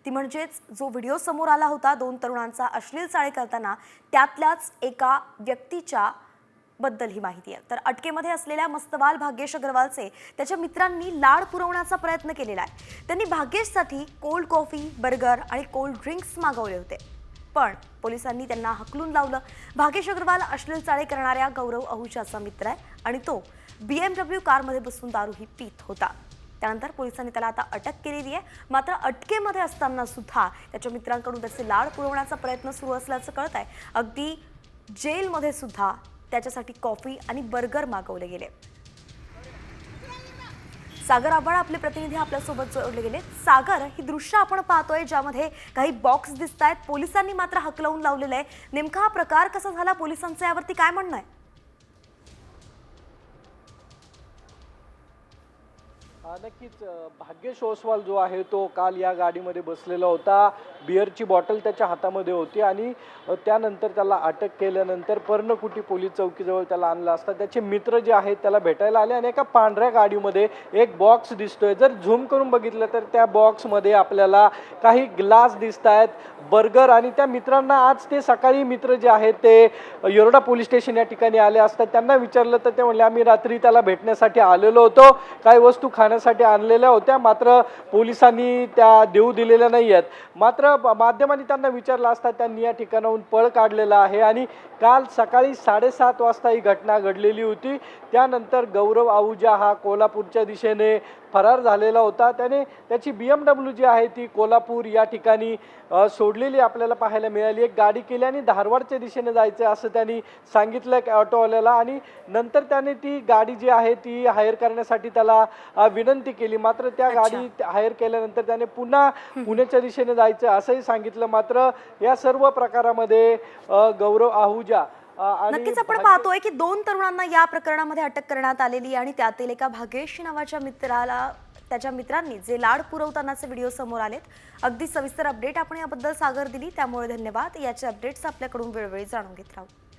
ती म्हणजेच जो व्हिडिओ समोर आला होता दोन तरुणांचा अश्लील चाळे करताना त्यातल्याच एका व्यक्तीच्या बद्दल ही माहिती आहे। तर अटकेमध्ये असलेल्या मस्तवाल भाग्येश अग्रवालचे त्याच्या मित्रांनी लाड पुरवण्याचा प्रयत्न केलेला आहे। त्यांनी भाग्येशसाठी कोल्ड कॉफी, बर्गर आणि कोल्ड ड्रिंक्स मागवले होते, पण पोलिसांनी त्यांना हकलून लावलं। भाग्येश अग्रवाल अश्लील चाळे करणाऱ्या गौरव आहुजाचा मित्र आहे आणि तो BMW कारमध्ये बसून दारूही पीत होता। त्यानंतर पोलिसांनी त्याला आता अटक केलेली आहे। मात्र अटकेमध्ये असताना सुद्धा त्याच्या मित्रांकडून त्याचे लाड पुरवण्याचा प्रयत्न सुरू असल्याचं कळत आहे। अगदी जेलमध्ये सुद्धा त्याच्यासाठी कॉफी आणि बर्गर मागवले गेले। सागर आबाळ आपले प्रतिनिधी आपल्यासोबत जोडले गेले। सागर, ही दृश्य आपण पाहतोय ज्यामध्ये काही बॉक्स दिसतायत, पोलिसांनी मात्र हकलवून लावलेलं आहे। नेमका हा प्रकार कसा झाला, पोलिसांचं यावरती काय म्हणणं आहे? नक्कीच भाग्येश ओसवाल जो आहे तो काल या गाडीमध्ये बसलेला होता। बिअरची बॉटल त्याच्या हातामध्ये होती आणि त्यानंतर त्याला अटक केल्यानंतर पर्णकुटी पोलीस चौकीजवळ त्याला आणलं असता त्याचे मित्र जे आहेत त्याला भेटायला आले आणि एका पांढऱ्या गाडीमध्ये एक बॉक्स दिसतोय। जर झूम करून बघितलं तर त्या बॉक्समध्ये आपल्याला काही ग्लास दिसत आहेत, बर्गर, आणि त्या मित्रांना आज ते सकाळी मित्र जे आहेत ते येरवडा पोलीस स्टेशन या ठिकाणी आले असतात। त्यांना विचारलं तर ते म्हणले आम्ही रात्री त्याला भेटण्यासाठी आलेलो होतो, काही वस्तू खाण्यासाठी आणलेल्या होत्या, मात्र पोलिसांनी त्या देऊ दिलेल्या नाही आहेत। मात्र माध्यमांनी त्यांना विचारलं असता त्यांनी या ठिकाणाहून पळ काढलेला आहे आणि काल सकाळी 7:30 वाजता ही घटना घडलेली होती। त्यानंतर गौरव आहुजा हा कोल्हापूरच्या दिशेने फरार झालेला होता। त्याने त्याची BMW जी आहे ती कोल्हापूर या ठिकाणी सोडलेली आपल्याला पाहायला मिळाली। एक गाडी केली आणि धारवाडच्या दिशेने जायचं असं त्यांनी सांगितलं ऑटोवाल्याला आणि नंतर त्याने ती गाडी जी आहे ती हायर करण्यासाठी त्याला विनंती केली। मात्र त्या गाडी हायर केल्यानंतर त्याने पुन्हा पुण्याच्या दिशेने जायचं असंही सांगितलं। मात्र या सर्व प्रकारामध्ये गौरव आहुजा नक्कीच आपण पाहतोय की दोन तरुणांना या प्रकरणामध्ये अटक करण्यात आलेली आणि त्यातील एका भाग्येश नावाच्या मित्राला त्याच्या मित्रांनी जे लाड पुरवतानाचे व्हिडिओ समोर आलेत। अगदी सविस्तर अपडेट आपण याबद्दल सागर दिली, त्यामुळे धन्यवाद। याचे अपडेट्स आपल्याकडून वेळोवेळी जाणून घेत राहू।